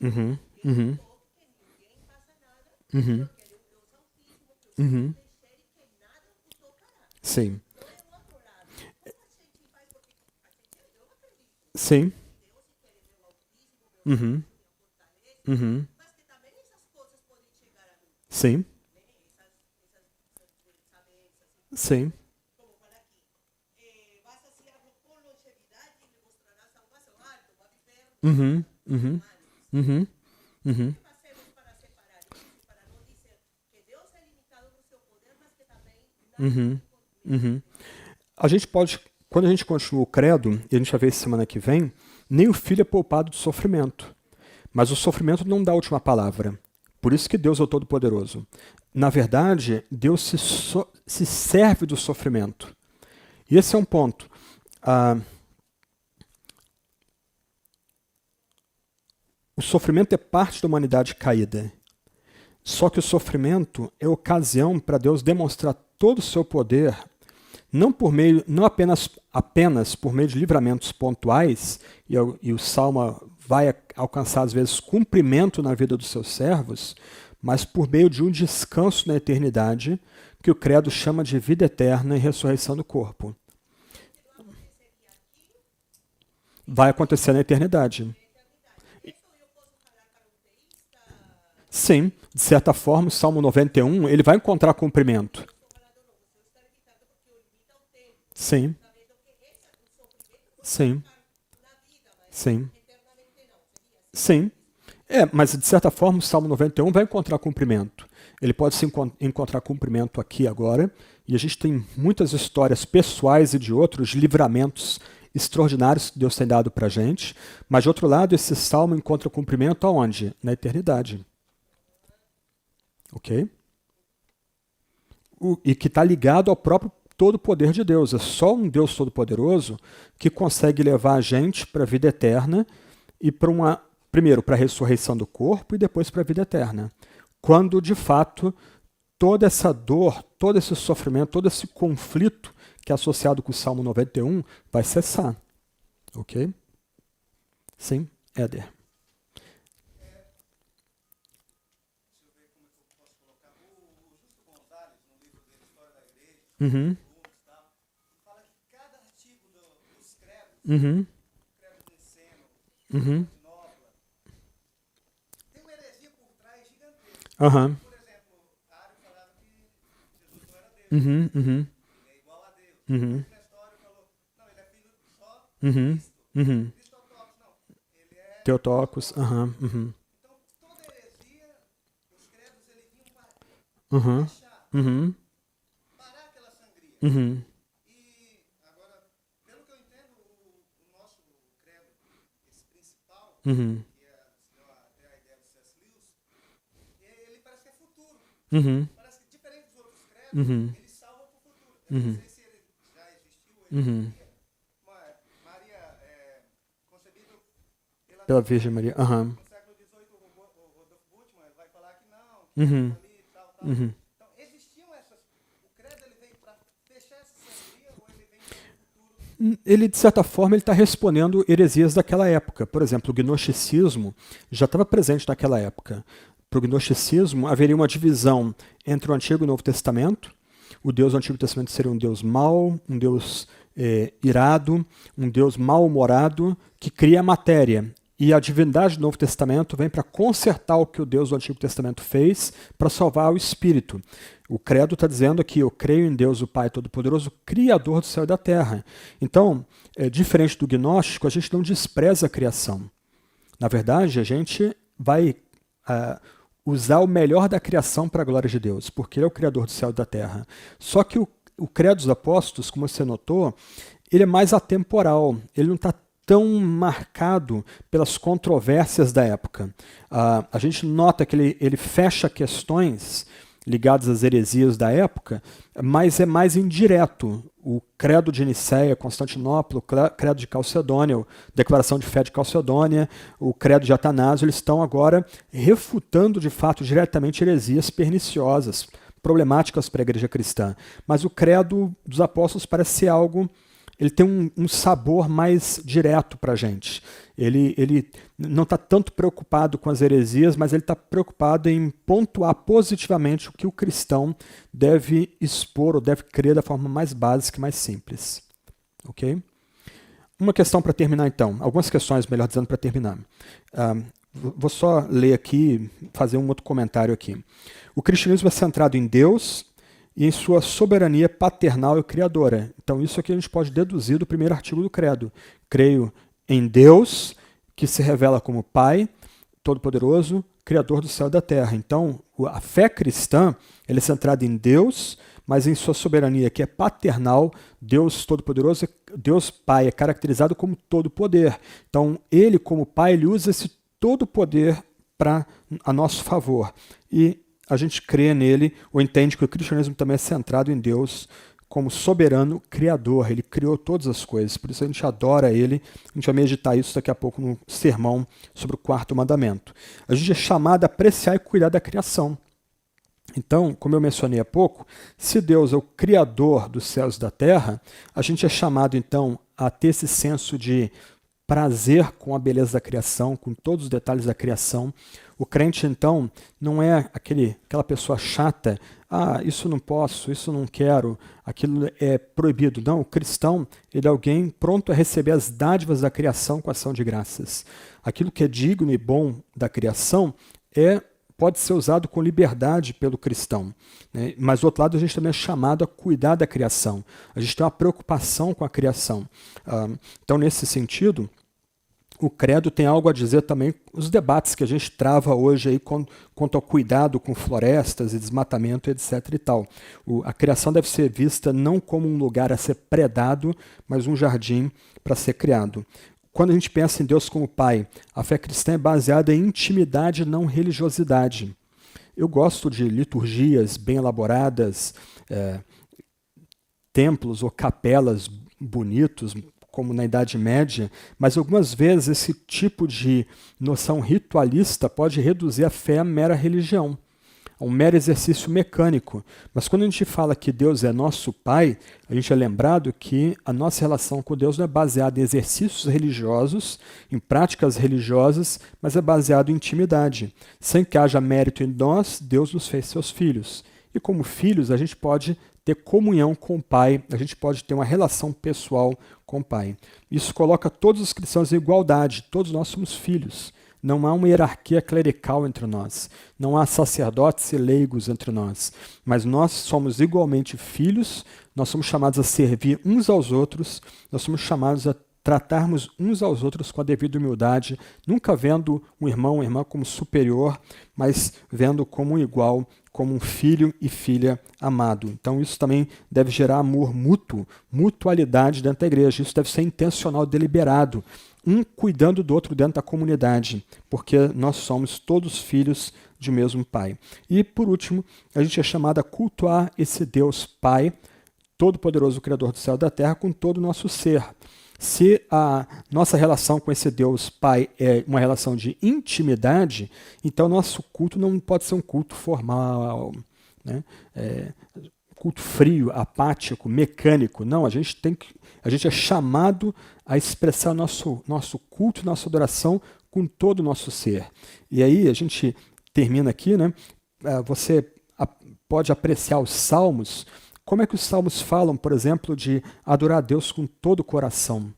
Uhum. Uhum. Uhum. Uhum. Sim. Sim. Uhum. Uhum. Sim. Sim. Uhum. Uhum. Uhum. Uhum. Uhum. Uhum. A gente pode, quando a gente continua o credo, e a gente vai ver isso semana que vem, nem o filho é poupado do sofrimento. Mas o sofrimento não dá a última palavra. Por isso que Deus é o Todo-Poderoso. Na verdade, Deus se serve do sofrimento. E esse é um ponto. Ah, o sofrimento é parte da humanidade caída. Só que o sofrimento é ocasião para Deus demonstrar todo o seu poder, não apenas por meio de livramentos pontuais, e o Salmo vai alcançar às vezes cumprimento na vida dos seus servos, mas por meio de um descanso na eternidade, que o credo chama de vida eterna e ressurreição do corpo. Vai acontecer na eternidade. Sim, de certa forma, o Salmo 91, ele vai encontrar cumprimento. Sim, sim, sim, sim. Mas de certa forma o Salmo 91 vai encontrar cumprimento. Ele pode se encontrar cumprimento aqui agora, e a gente tem muitas histórias pessoais e de outros livramentos extraordinários que Deus tem dado para a gente, mas de outro lado esse Salmo encontra cumprimento aonde? Na eternidade. Ok? E que está ligado ao próprio todo poder de Deus. É só um Deus todo-poderoso que consegue levar a gente para a vida eterna e primeiro para a ressurreição do corpo e depois para a vida eterna. Quando, de fato, toda essa dor, todo esse sofrimento, todo esse conflito que é associado com o Salmo 91 vai cessar. Ok? Sim, Éder. Uhum. Uhum. Uhum. Aham. Uhum. Uhum. Uhum. Uhum. Uhum. Teotocos. Aham. Uhum. Uhum. Uhum. Uhum. Uhum. Uhum. Uhum. Uhum. Uhum. Pela Virgem Maria. Aham. Uhum. Uhum. Ele, de certa forma, ele está respondendo heresias daquela época. Por exemplo, o gnosticismo já estava presente naquela época. para o gnosticismo, haveria uma divisão entre o Antigo e o Novo Testamento. O Deus do Antigo Testamento seria um Deus mau, um Deus irado, um Deus mal-humorado, que cria a matéria. E a divindade do Novo Testamento vem para consertar o que o Deus do Antigo Testamento fez para salvar o espírito. O credo está dizendo aqui, eu creio em Deus, o Pai Todo-Poderoso, Criador do céu e da terra. Então, diferente do gnóstico, a gente não despreza a criação. Na verdade, a gente vai usar o melhor da criação para a glória de Deus, porque Ele é o Criador do céu e da terra. Só que o credo dos apóstolos, como você notou, ele é mais atemporal, ele não está tão marcado pelas controvérsias da época. A gente nota que ele fecha questões ligadas às heresias da época, mas é mais indireto. O credo de Nicéia, Constantinopla, o credo de Calcedônia, a declaração de fé de Calcedônia, o credo de Atanásio, eles estão agora refutando de fato diretamente heresias perniciosas, problemáticas para a igreja cristã. Mas o credo dos apóstolos parece ser algo, ele tem um sabor mais direto para a gente. Ele não está tanto preocupado com as heresias, mas ele está preocupado em pontuar positivamente o que o cristão deve expor ou deve crer da forma mais básica e mais simples. Ok? Uma questão para terminar, então. Algumas questões, melhor dizendo, para terminar. Vou só ler aqui, fazer um outro comentário aqui. O cristianismo é centrado em Deus e em sua soberania paternal e criadora. Então, isso aqui a gente pode deduzir do primeiro artigo do credo. Creio em Deus, que se revela como Pai Todo-Poderoso, Criador do céu e da terra. Então, a fé cristã ela é centrada em Deus, mas em sua soberania, que é paternal. Deus Todo-Poderoso, Deus Pai, é caracterizado como todo-poder. Então, Ele, como Pai, ele usa esse todo-poder a nosso favor. E a gente crê nele, ou entende que o cristianismo também é centrado em Deus como soberano criador. Ele criou todas as coisas, por isso a gente adora ele. A gente vai meditar isso daqui a pouco no sermão sobre o quarto mandamento. A gente é chamado a apreciar e cuidar da criação. Então, como eu mencionei há pouco, se Deus é o criador dos céus e da terra, a gente é chamado então a ter esse senso de prazer com a beleza da criação, com todos os detalhes da criação. O crente, então, não é aquela pessoa chata, isso não posso, isso não quero, aquilo é proibido. Não, o cristão, ele é alguém pronto a receber as dádivas da criação com ação de graças. Aquilo que é digno e bom da criação pode ser usado com liberdade pelo cristão. Né? Mas, do outro lado, a gente também é chamado a cuidar da criação. A gente tem uma preocupação com a criação. Então, nesse sentido, o credo tem algo a dizer também, os debates que a gente trava hoje aí quanto ao cuidado com florestas e desmatamento, etc. e tal. A criação deve ser vista não como um lugar a ser predado, mas um jardim para ser criado. Quando a gente pensa em Deus como Pai, a fé cristã é baseada em intimidade e não religiosidade. Eu gosto de liturgias bem elaboradas, templos ou capelas bonitos, como na Idade Média, mas algumas vezes esse tipo de noção ritualista pode reduzir a fé a mera religião, a um mero exercício mecânico. Mas quando a gente fala que Deus é nosso Pai, a gente é lembrado que a nossa relação com Deus não é baseada em exercícios religiosos, em práticas religiosas, mas é baseado em intimidade. Sem que haja mérito em nós, Deus nos fez seus filhos. E como filhos, a gente pode ter comunhão com o Pai, a gente pode ter uma relação pessoal com o Pai. Isso coloca todos os cristãos em igualdade, todos nós somos filhos. Não há uma hierarquia clerical entre nós, não há sacerdotes e leigos entre nós, mas nós somos igualmente filhos, nós somos chamados a servir uns aos outros, nós somos chamados a tratarmos uns aos outros com a devida humildade, nunca vendo um irmão ou irmã como superior, mas vendo como um igual, como um filho e filha amado. Então isso também deve gerar amor mútuo, mutualidade dentro da igreja. Isso deve ser intencional, deliberado, um cuidando do outro dentro da comunidade, porque nós somos todos filhos de um mesmo Pai. E, por último, a gente é chamado a cultuar esse Deus Pai, Todo-Poderoso, Criador do céu e da terra, com todo o nosso ser. Se a nossa relação com esse Deus Pai é uma relação de intimidade, então nosso culto não pode ser um culto formal, né? Culto frio, apático, mecânico. Não, a gente é chamado a expressar nosso culto, nossa adoração com todo o nosso ser. E aí a gente termina aqui, né? Você pode apreciar os salmos. Como é que os salmos falam, por exemplo, de adorar a Deus com todo o coração?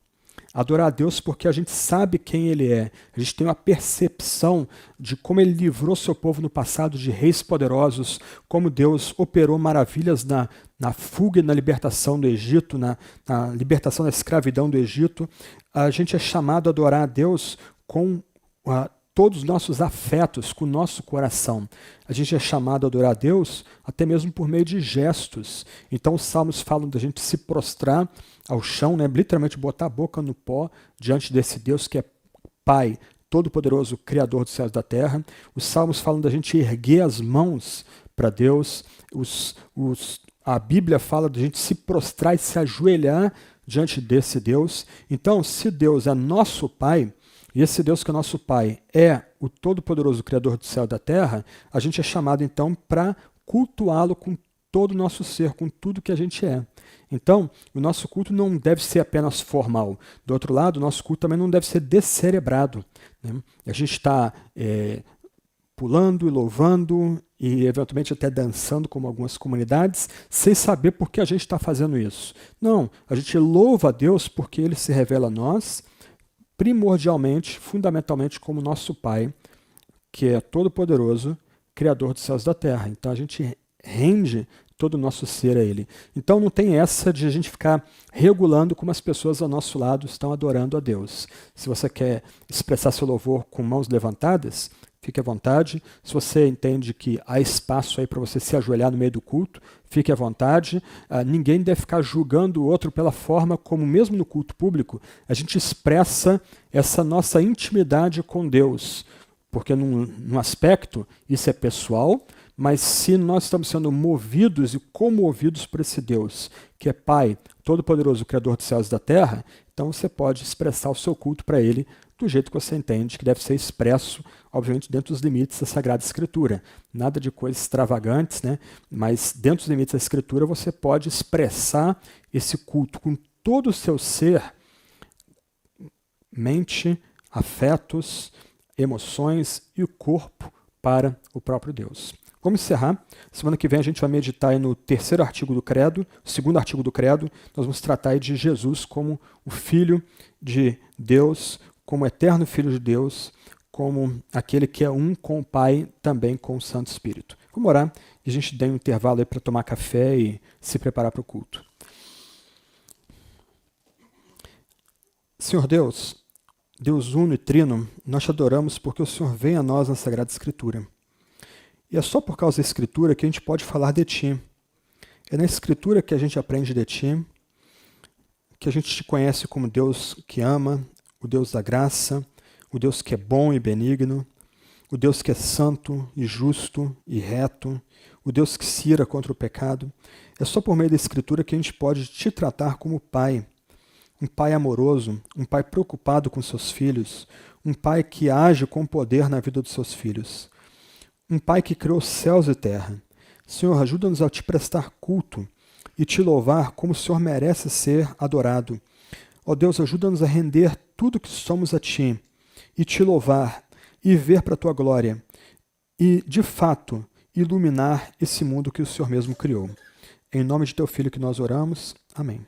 Adorar a Deus porque a gente sabe quem Ele é. A gente tem uma percepção de como Ele livrou seu povo no passado de reis poderosos, como Deus operou maravilhas na fuga e na libertação do Egito, na libertação da escravidão do Egito. A gente é chamado a adorar a Deus com todos os nossos afetos, com o nosso coração. A gente é chamado a adorar a Deus até mesmo por meio de gestos. Então os salmos falam da gente se prostrar ao chão, né? Literalmente botar a boca no pó diante desse Deus que é Pai, Todo-Poderoso, Criador dos céus e da terra. Os salmos falam da gente erguer as mãos para Deus. A Bíblia fala da gente se prostrar e se ajoelhar diante desse Deus. Então, se Deus é nosso Pai, e esse Deus que é nosso Pai é o Todo-Poderoso Criador do céu e da terra, a gente é chamado então para cultuá-lo com todo o nosso ser, com tudo que a gente é. Então, o nosso culto não deve ser apenas formal. Do outro lado, o nosso culto também não deve ser descerebrado, né? A gente está pulando e louvando e eventualmente até dançando como algumas comunidades, sem saber por que a gente está fazendo isso. Não, a gente louva a Deus porque Ele se revela a nós, primordialmente, fundamentalmente, como nosso Pai, que é todo-poderoso, Criador dos céus e da terra. Então a gente rende todo o nosso ser a Ele. Então não tem essa de a gente ficar regulando como as pessoas ao nosso lado estão adorando a Deus. Se você quer expressar seu louvor com mãos levantadas, fique à vontade. Se você entende que há espaço aí para você se ajoelhar no meio do culto, fique à vontade. Ninguém deve ficar julgando o outro pela forma como, mesmo no culto público, a gente expressa essa nossa intimidade com Deus. Porque num aspecto, isso é pessoal, mas se nós estamos sendo movidos e comovidos por esse Deus, que é Pai, Todo-Poderoso, Criador dos céus e da terra, então você pode expressar o seu culto para Ele do jeito que você entende que deve ser expresso, obviamente dentro dos limites da Sagrada Escritura. Nada de coisas extravagantes, né? Mas dentro dos limites da Escritura você pode expressar esse culto com todo o seu ser, mente, afetos, emoções e o corpo para o próprio Deus. Vamos encerrar. Semana que vem a gente vai meditar aí no terceiro artigo do credo, segundo artigo do credo. Nós vamos tratar aí de Jesus como o Filho de Deus, como o eterno Filho de Deus, como aquele que é um com o Pai, também com o Santo Espírito. Vamos orar e a gente dá um intervalo aí para tomar café e se preparar para o culto. Senhor Deus, Deus uno e trino, nós te adoramos porque o Senhor vem a nós na Sagrada Escritura. E é só por causa da Escritura que a gente pode falar de Ti. É na Escritura que a gente aprende de Ti, que a gente te conhece como Deus que ama, o Deus da graça, o Deus que é bom e benigno, o Deus que é santo e justo e reto, o Deus que se ira contra o pecado. É só por meio da Escritura que a gente pode te tratar como Pai. Um Pai amoroso, um Pai preocupado com seus filhos, um Pai que age com poder na vida dos seus filhos. Um Pai que criou céus e terra. Senhor, ajuda-nos a te prestar culto e te louvar como o Senhor merece ser adorado. Ó Deus, ajuda-nos a render tudo que somos a Ti e te louvar e ver para a Tua glória e, de fato, iluminar esse mundo que o Senhor mesmo criou. Em nome de Teu Filho que nós oramos. Amém.